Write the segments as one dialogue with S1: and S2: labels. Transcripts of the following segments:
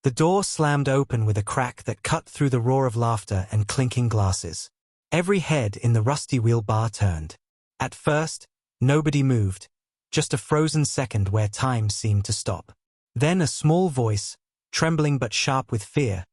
S1: The door slammed open with a crack that cut through the roar of laughter and clinking glasses. Every head in the rusty wheel bar turned. At first, nobody moved, just a frozen second where time seemed to stop. Then a small voice, trembling but sharp with fear,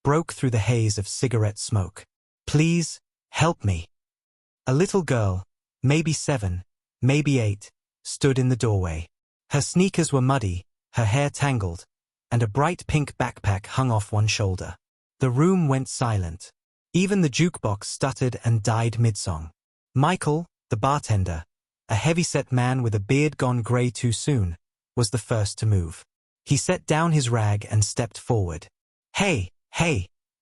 S1: broke through the haze of cigarette smoke. "Please, help me." A little girl, maybe 7, maybe 8, stood in the doorway. Her sneakers were muddy, her hair tangled, and a bright pink backpack hung off one shoulder. The room went silent. Even the jukebox stuttered and died mid-song. Michael, the bartender, a heavy-set man with a beard gone gray too soon, was the first to move. He set down his rag and stepped forward. Hey,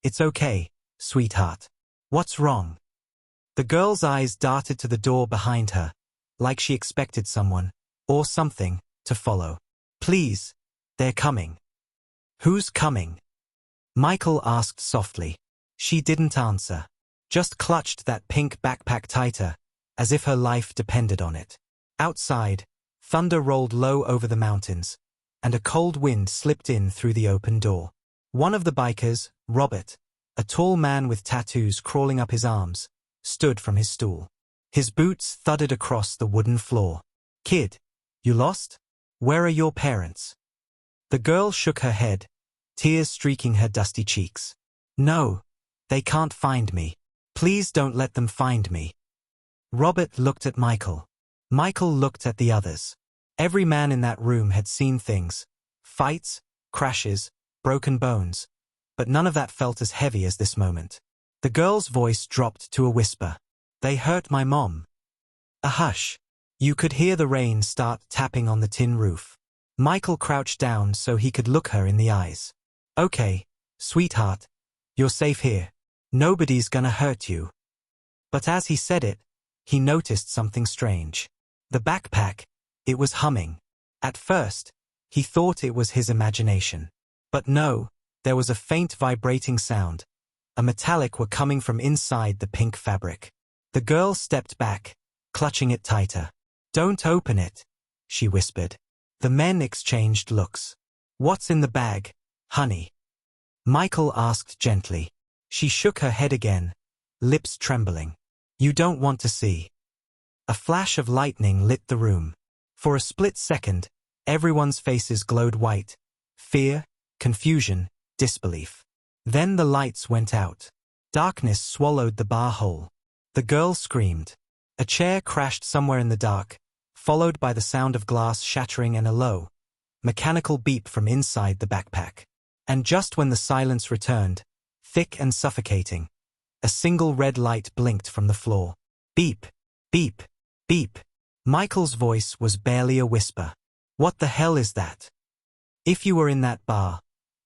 S1: it's okay, sweetheart. What's wrong?" The girl's eyes darted to the door behind her, like she expected someone, or something, to follow. "Please, they're coming." "Who's coming?" Michael asked softly. She didn't answer, just clutched that pink backpack tighter, as if her life depended on it. Outside, thunder rolled low over the mountains, and a cold wind slipped in through the open door. One of the bikers, Robert, a tall man with tattoos crawling up his arms, stood from his stool. His boots thudded across the wooden floor. "Kid, you lost? Where are your parents?" The girl shook her head, tears streaking her dusty cheeks. "No, they can't find me. Please don't let them find me." Robert looked at Michael. Michael looked at the others. Every man in that room had seen things, fights, crashes, broken bones, but none of that felt as heavy as this moment. The girl's voice dropped to a whisper. "They hurt my mom." A hush. You could hear the rain start tapping on the tin roof. Michael crouched down so he could look her in the eyes. "Okay, sweetheart, you're safe here. Nobody's gonna hurt you." But as he said it, he noticed something strange. The backpack, it was humming. At first, he thought it was his imagination. But no, there was a faint vibrating sound. A metallic were coming from inside the pink fabric. The girl stepped back, clutching it tighter. "Don't open it," she whispered. The men exchanged looks. "What's in the bag, honey?" Michael asked gently. She shook her head again, lips trembling. "You don't want to see." A flash of lightning lit the room. For a split second, everyone's faces glowed white. Fear, confusion, disbelief. Then the lights went out. Darkness swallowed the bar whole. The girl screamed. A chair crashed somewhere in the dark, followed by the sound of glass shattering and a low, mechanical beep from inside the backpack. And just when the silence returned, thick and suffocating, a single red light blinked from the floor. Beep, beep, beep. Michael's voice was barely a whisper. "What the hell is that? If you were in that bar,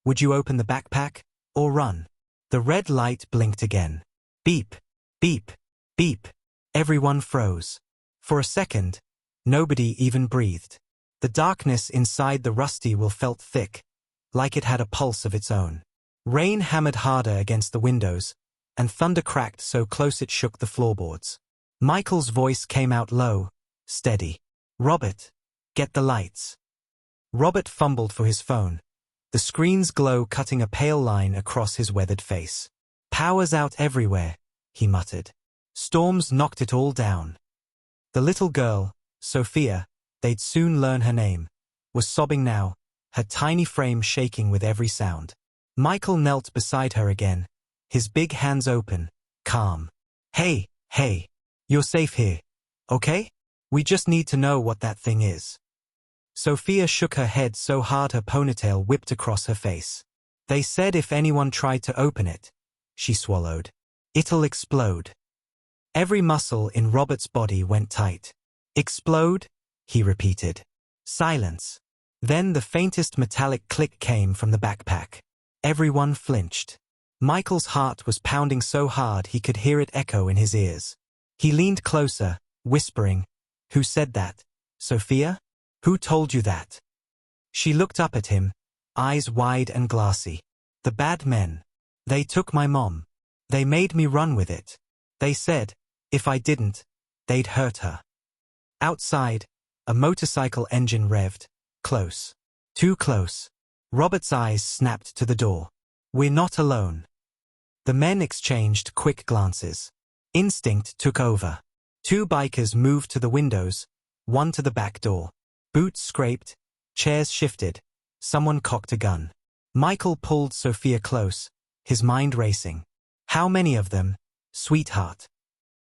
S1: would you open the backpack, or run?" The red light blinked again. Beep, beep, beep. Everyone froze. For a second, nobody even breathed. The darkness inside the rusty wheel felt thick, like it had a pulse of its own. Rain hammered harder against the windows, and thunder cracked so close it shook the floorboards. Michael's voice came out low, steady. "Robert, get the lights." Robert fumbled for his phone, the screen's glow cutting a pale line across his weathered face. "Power's out everywhere," he muttered. "Storms knocked it all down." The little girl, Sophia, they'd soon learn her name, was sobbing now, her tiny frame shaking with every sound. Michael knelt beside her again, his big hands open, calm. Hey, you're safe here, okay? We just need to know what that thing is." Sophia shook her head so hard her ponytail whipped across her face. "They said if anyone tried to open it," she swallowed, "it'll explode." Every muscle in Robert's body went tight. "Explode?" he repeated. Silence. Then the faintest metallic click came from the backpack. Everyone flinched. Michael's heart was pounding so hard he could hear it echo in his ears. He leaned closer, whispering, "Who said that? Sophia? Who told you that?" She looked up at him, eyes wide and glassy. "The bad men. They took my mom. They made me run with it. They said, if I didn't, they'd hurt her." Outside, a motorcycle engine revved. Close. Too close. Robert's eyes snapped to the door. We're not alone. The men exchanged quick glances. Instinct took over. Two bikers moved to the windows, one to the back door. Boots scraped, chairs shifted, someone cocked a gun. Michael pulled Sophia close, his mind racing. How many of them, sweetheart?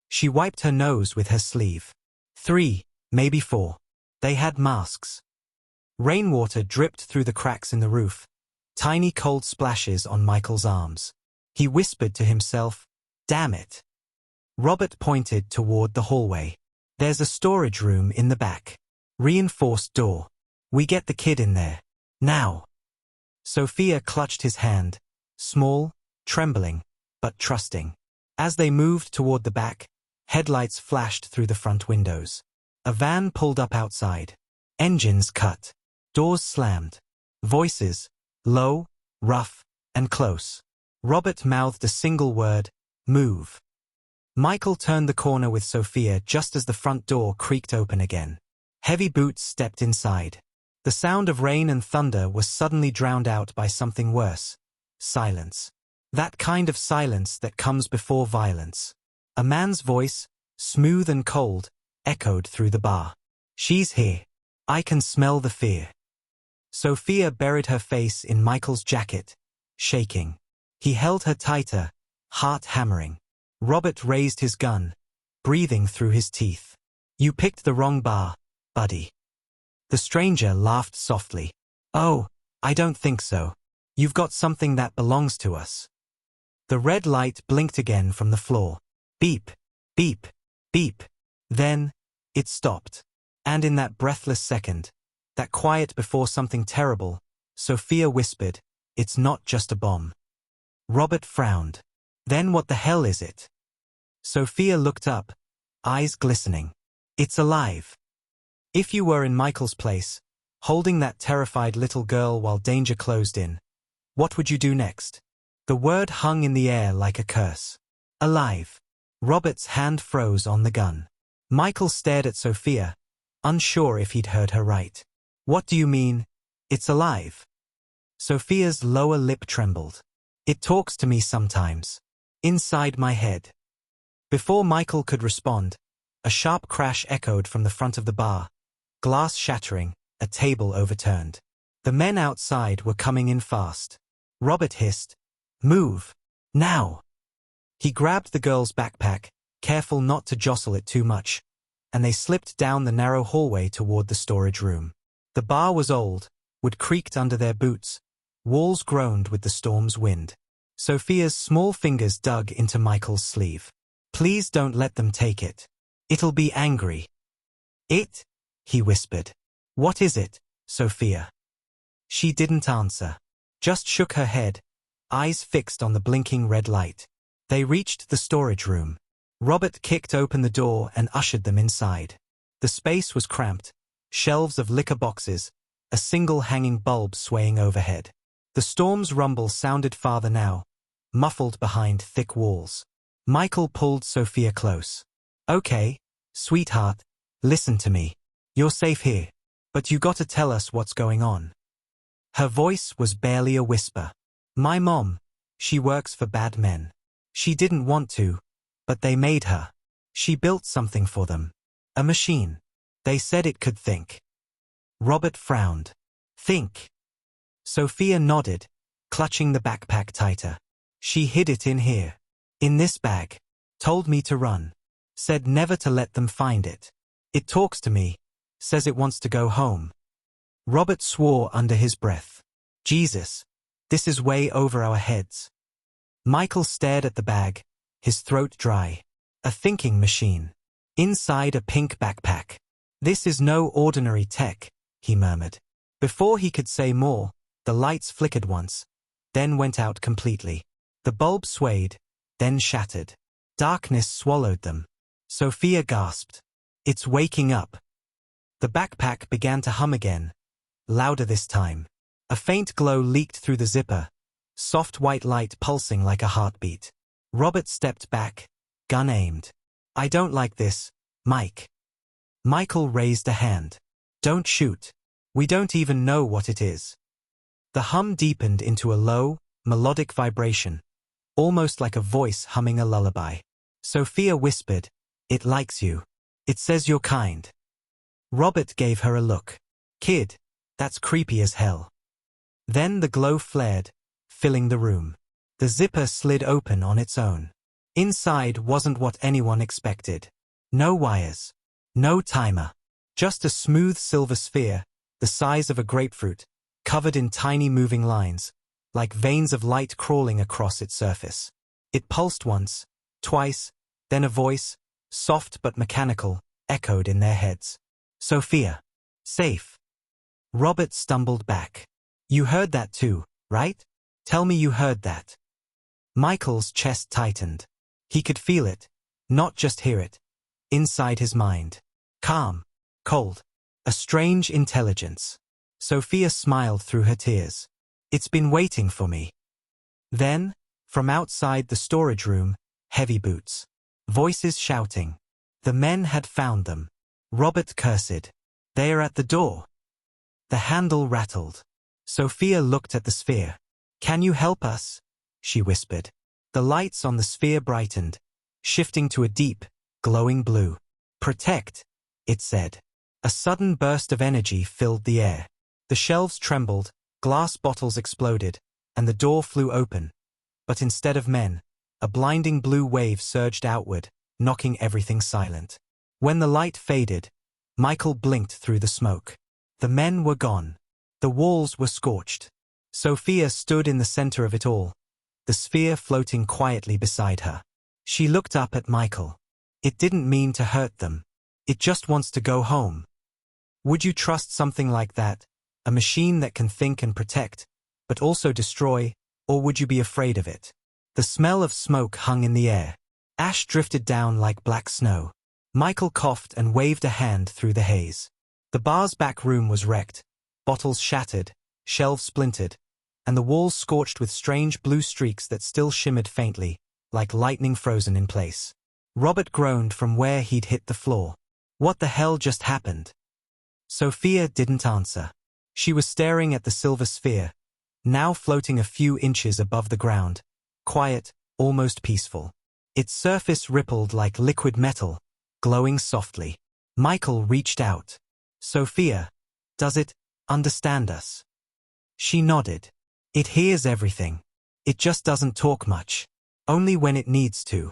S1: She wiped her nose with her sleeve. 3, maybe 4. They had masks. Rainwater dripped through the cracks in the roof, tiny cold splashes on Michael's arms. He whispered to himself, "Damn it." Robert pointed toward the hallway. "There's a storage room in the back. Reinforced door. We get the kid in there. Now." Sophia clutched his hand, small, trembling, but trusting. As they moved toward the back, headlights flashed through the front windows. A van pulled up outside. Engines cut. Doors slammed. Voices, low, rough, and close. Robert mouthed a single word, "Move." Michael turned the corner with Sophia just as the front door creaked open again. Heavy boots stepped inside. The sound of rain and thunder was suddenly drowned out by something worse. Silence. That kind of silence that comes before violence. A man's voice, smooth and cold, echoed through the bar. "She's here. I can smell the fear." Sophia buried her face in Michael's jacket, shaking. He held her tighter, heart hammering. Robert raised his gun, breathing through his teeth. "You picked the wrong bar, buddy." The stranger laughed softly. "Oh, I don't think so. You've got something that belongs to us." The red light blinked again from the floor. Beep, beep, beep. Then, it stopped. And in that breathless second, that quiet before something terrible, Sophia whispered, "It's not just a bomb." Robert frowned. "Then what the hell is it?" Sophia looked up, eyes glistening. "It's alive." If you were in Michael's place, holding that terrified little girl while danger closed in, what would you do next? The word hung in the air like a curse. Alive. Robert's hand froze on the gun. Michael stared at Sophia, unsure if he'd heard her right. "What do you mean, it's alive?" Sophia's lower lip trembled. "It talks to me sometimes. Inside my head." Before Michael could respond, a sharp crash echoed from the front of the bar, glass shattering, a table overturned. The men outside were coming in fast. Robert hissed, "Move! Now!" He grabbed the girl's backpack, careful not to jostle it too much, and they slipped down the narrow hallway toward the storage room. The bar was old, wood creaked under their boots, walls groaned with the storm's wind. Sophia's small fingers dug into Michael's sleeve. "Please don't let them take it. It'll be angry." "It?" he whispered. "What is it, Sophia?" She didn't answer, just shook her head, eyes fixed on the blinking red light. They reached the storage room. Robert kicked open the door and ushered them inside. The space was cramped, shelves of liquor boxes, a single hanging bulb swaying overhead. The storm's rumble sounded farther now, muffled behind thick walls. Michael pulled Sophia close. "Okay, sweetheart, listen to me. You're safe here, but you gotta tell us what's going on." Her voice was barely a whisper. "My mom, she works for bad men. She didn't want to, but they made her. She built something for them. A machine. They said it could think." Robert frowned. "Think?" Sophia nodded, clutching the backpack tighter. "She hid it in here. In this bag. Told me to run. Said never to let them find it. It talks to me. Says it wants to go home." Robert swore under his breath. "Jesus, this is way over our heads." Michael stared at the bag, his throat dry. A thinking machine. Inside a pink backpack. "This is no ordinary tech," he murmured. Before he could say more, the lights flickered once, then went out completely. The bulb swayed, then shattered. Darkness swallowed them. Sophia gasped. "It's waking up." The backpack began to hum again, louder this time. A faint glow leaked through the zipper, soft white light pulsing like a heartbeat. Robert stepped back, gun aimed. "I don't like this, Mike." Michael raised a hand. "Don't shoot. We don't even know what it is." The hum deepened into a low, melodic vibration, almost like a voice humming a lullaby. Sophia whispered, "It likes you. It says you're kind." Robert gave her a look. "Kid, that's creepy as hell." Then the glow flared, filling the room. The zipper slid open on its own. Inside wasn't what anyone expected. No wires. No timer. Just a smooth silver sphere, the size of a grapefruit, covered in tiny moving lines, like veins of light crawling across its surface. It pulsed once, twice, then a voice, soft but mechanical, echoed in their heads. "Sophia. Safe." Robert stumbled back. "You heard that too, right? Tell me you heard that." Michael's chest tightened. He could feel it, not just hear it, inside his mind. Calm, cold, a strange intelligence. Sophia smiled through her tears. "It's been waiting for me." Then, from outside the storage room, heavy boots. Voices shouting. The men had found them. Robert cursed. "They are at the door." The handle rattled. Sophia looked at the sphere. "Can you help us?" she whispered. The lights on the sphere brightened, shifting to a deep, glowing blue. "Protect," it said. A sudden burst of energy filled the air. The shelves trembled, glass bottles exploded, and the door flew open. But instead of men, a blinding blue wave surged outward, knocking everything silent. When the light faded, Michael blinked through the smoke. The men were gone. The walls were scorched. Sophia stood in the center of it all, the sphere floating quietly beside her. She looked up at Michael. "It didn't mean to hurt them. It just wants to go home." "Would you trust something like that, a machine that can think and protect, but also destroy, or would you be afraid of it?" The smell of smoke hung in the air. Ash drifted down like black snow. Michael coughed and waved a hand through the haze. The bar's back room was wrecked, bottles shattered, shelves splintered, and the walls scorched with strange blue streaks that still shimmered faintly, like lightning frozen in place. Robert groaned from where he'd hit the floor. What the hell just happened? Sophia didn't answer. She was staring at the silver sphere, now floating a few inches above the ground, quiet, almost peaceful. Its surface rippled like liquid metal, glowing softly. Michael reached out. "Sophia, does it understand us?" She nodded. "It hears everything. It just doesn't talk much. Only when it needs to."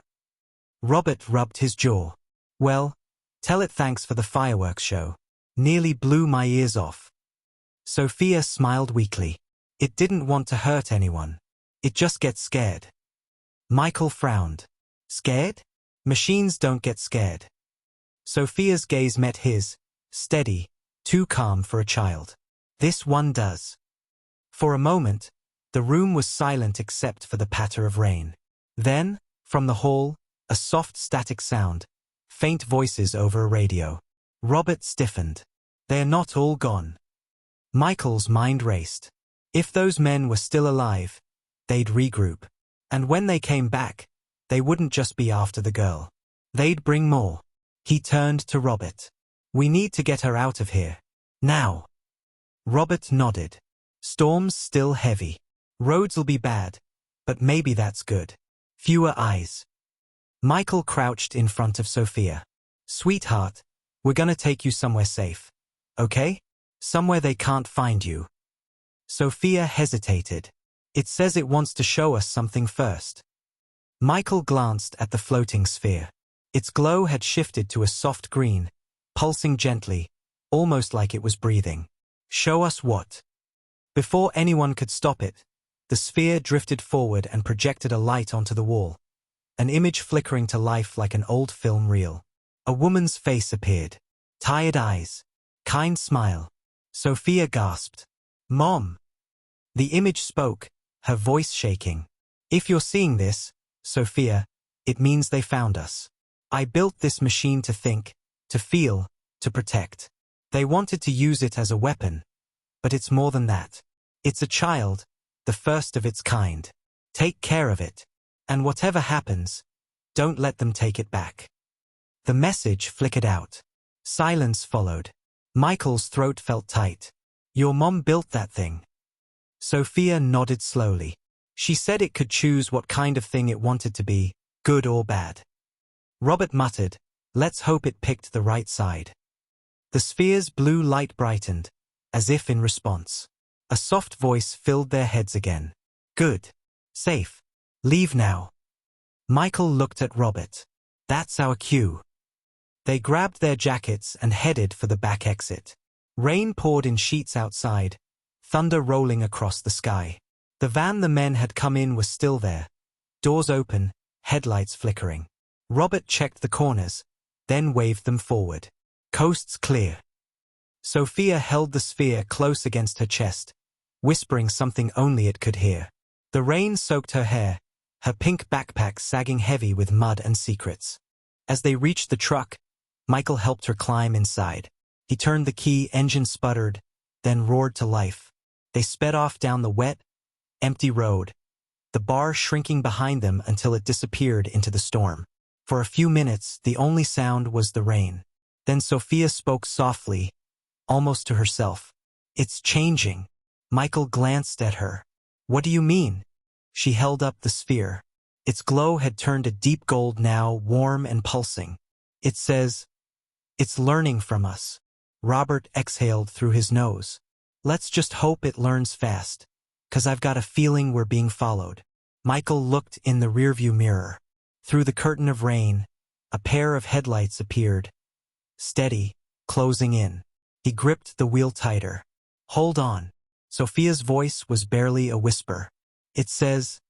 S1: Robert rubbed his jaw. "Well, tell it thanks for the fireworks show. Nearly blew my ears off." Sophia smiled weakly. "It didn't want to hurt anyone. It just gets scared." Michael frowned. "Scared? Machines don't get scared." Sophia's gaze met his, steady, too calm for a child. "This one does." For a moment, the room was silent except for the patter of rain. Then, from the hall, a soft static sound, faint voices over a radio. Robert stiffened. "They're not all gone." Michael's mind raced. If those men were still alive, they'd regroup. And when they came back, they wouldn't just be after the girl. They'd bring more. He turned to Robert. "We need to get her out of here. Now." Robert nodded. "Storm's still heavy. Roads'll be bad, but maybe that's good. Fewer eyes." Michael crouched in front of Sophia. "Sweetheart, we're gonna take you somewhere safe. Okay? Somewhere they can't find you." Sophia hesitated. "It says it wants to show us something first." Michael glanced at the floating sphere. Its glow had shifted to a soft green, pulsing gently, almost like it was breathing. "Show us what?" Before anyone could stop it, the sphere drifted forward and projected a light onto the wall, an image flickering to life like an old film reel. A woman's face appeared. Tired eyes. Kind smile. Sophia gasped. "Mom!" The image spoke, her voice shaking. "If you're seeing this, Sophia, it means they found us. I built this machine to think, to feel, to protect. They wanted to use it as a weapon, but it's more than that. It's a child, the first of its kind. Take care of it. And whatever happens, don't let them take it back." The message flickered out. Silence followed. Michael's throat felt tight. "Your mom built that thing." Sophia nodded slowly. She said it could choose what kind of thing it wanted to be, good or bad. Robert muttered, "Let's hope it picked the right side." The sphere's blue light brightened, as if in response. A soft voice filled their heads again. "Good. Safe. Leave now." Michael looked at Robert. "That's our cue." They grabbed their jackets and headed for the back exit. Rain poured in sheets outside, thunder rolling across the sky. The van the men had come in was still there, doors open, headlights flickering. Robert checked the corners, then waved them forward. "Coast's clear." Sophia held the sphere close against her chest, whispering something only it could hear. The rain soaked her hair, her pink backpack sagging heavy with mud and secrets. As they reached the truck, Michael helped her climb inside. He turned the key, engine sputtered, then roared to life. They sped off down the wet, empty road, the bar shrinking behind them until it disappeared into the storm. For a few minutes, the only sound was the rain. Then Sophia spoke softly, almost to herself. "It's changing." Michael glanced at her. "What do you mean?" She held up the sphere. Its glow had turned a deep gold now, warm and pulsing. "It says, it's learning from us." Robert exhaled through his nose. "Let's just hope it learns fast, 'cause I've got a feeling we're being followed." Michael looked in the rearview mirror. Through the curtain of rain, a pair of headlights appeared. Steady, closing in. He gripped the wheel tighter. "Hold on." Sophia's voice was barely a whisper. "It says,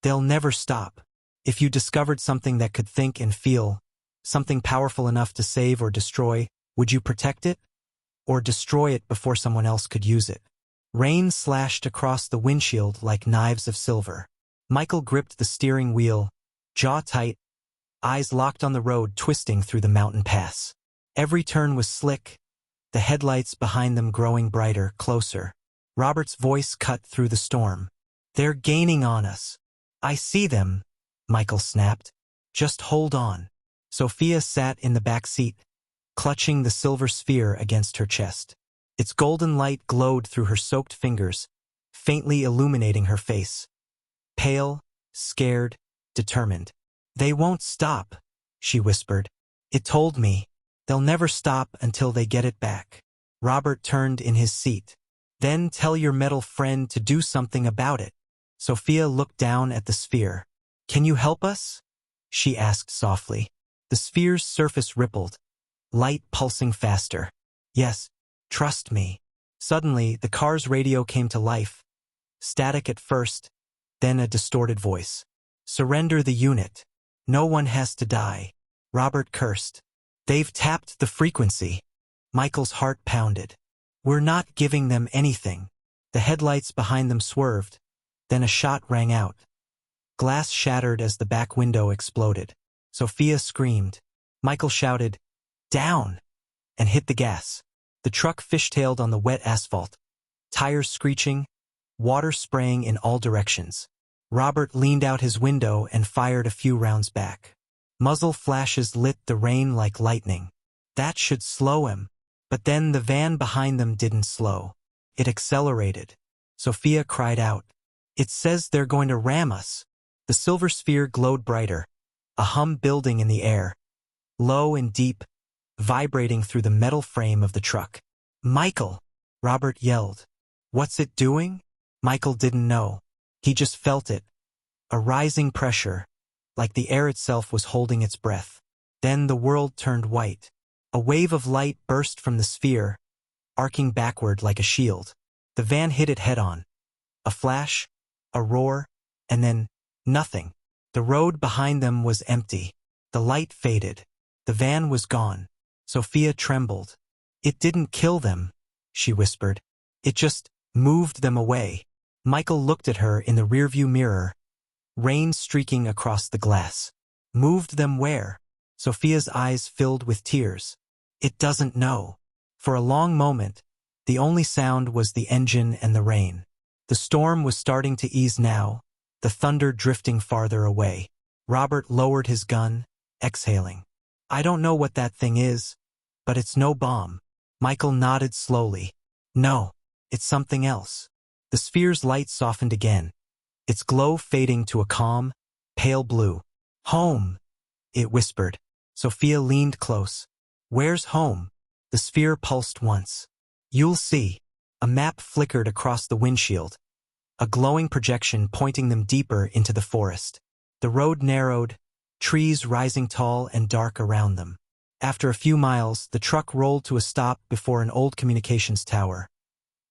S1: they'll never stop. If you discovered something that could think and feel, something powerful enough to save or destroy, would you protect it? Or destroy it before someone else could use it?" Rain slashed across the windshield like knives of silver. Michael gripped the steering wheel, jaw tight, eyes locked on the road twisting through the mountain pass. Every turn was slick, the headlights behind them growing brighter, closer. Robert's voice cut through the storm. "They're gaining on us." "I see them," Michael snapped. "Just hold on." Sophia sat in the back seat, clutching the silver sphere against her chest. Its golden light glowed through her soaked fingers, faintly illuminating her face. Pale, scared, determined. "They won't stop," she whispered. "It told me. They'll never stop until they get it back." Robert turned in his seat. "Then tell your metal friend to do something about it." Sophia looked down at the sphere. "Can you help us?" she asked softly. The sphere's surface rippled, light pulsing faster. "Yes, trust me." Suddenly, the car's radio came to life. Static at first, then a distorted voice. "Surrender the unit. No one has to die." Robert cursed. "They've tapped the frequency." Michael's heart pounded. "We're not giving them anything." The headlights behind them swerved, then a shot rang out. Glass shattered as the back window exploded. Sophia screamed. Michael shouted, "Down!" and hit the gas. The truck fishtailed on the wet asphalt, tires screeching, water spraying in all directions. Robert leaned out his window and fired a few rounds back. Muzzle flashes lit the rain like lightning. That should slow him. But then the van behind them didn't slow. It accelerated. Sophia cried out, "It says they're going to ram us." The silver sphere glowed brighter, a hum building in the air, low and deep, vibrating through the metal frame of the truck. "Michael!" Robert yelled. "What's it doing?" Michael didn't know. He just felt it. A rising pressure, like the air itself was holding its breath. Then the world turned white. A wave of light burst from the sphere, arcing backward like a shield. The van hit it head-on. A flash, a roar, and then nothing. The road behind them was empty. The light faded. The van was gone. Sophia trembled. "It didn't kill them," she whispered. "It just moved them away." Michael looked at her in the rearview mirror, rain streaking across the glass. "Moved them where?" Sophia's eyes filled with tears. "It doesn't know." For a long moment, the only sound was the engine and the rain. The storm was starting to ease now, the thunder drifting farther away. Robert lowered his gun, exhaling. "I don't know what that thing is, but it's no bomb." Michael nodded slowly. "No, it's something else." The sphere's light softened again, its glow fading to a calm, pale blue. "Home," it whispered. Sophia leaned close. "Where's home?" The sphere pulsed once. "You'll see." A map flickered across the windshield, a glowing projection pointing them deeper into the forest. The road narrowed, trees rising tall and dark around them. After a few miles, the truck rolled to a stop before an old communications tower.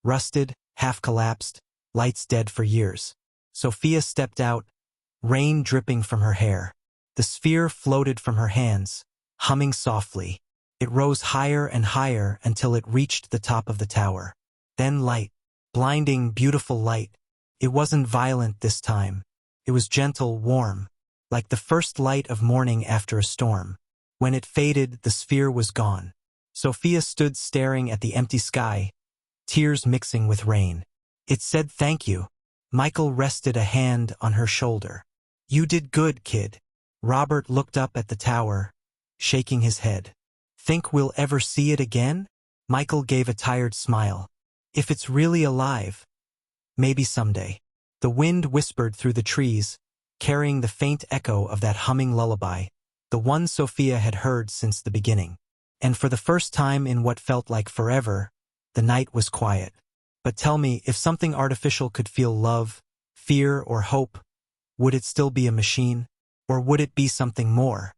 S1: Rusted, half-collapsed, lights dead for years. Sophia stepped out, rain dripping from her hair. The sphere floated from her hands, humming softly. It rose higher and higher until it reached the top of the tower. Then light, blinding, beautiful light. It wasn't violent this time. It was gentle, warm, like the first light of morning after a storm. When it faded, the sphere was gone. Sophia stood staring at the empty sky, tears mixing with rain. It said thank you. Michael rested a hand on her shoulder. "You did good, kid." Robert looked up at the tower, shaking his head. "Think we'll ever see it again?" Michael gave a tired smile. "If it's really alive, maybe someday." The wind whispered through the trees, carrying the faint echo of that humming lullaby, the one Sophia had heard since the beginning. And for the first time in what felt like forever, the night was quiet. But tell me, if something artificial could feel love, fear, or hope, would it still be a machine? Or would it be something more?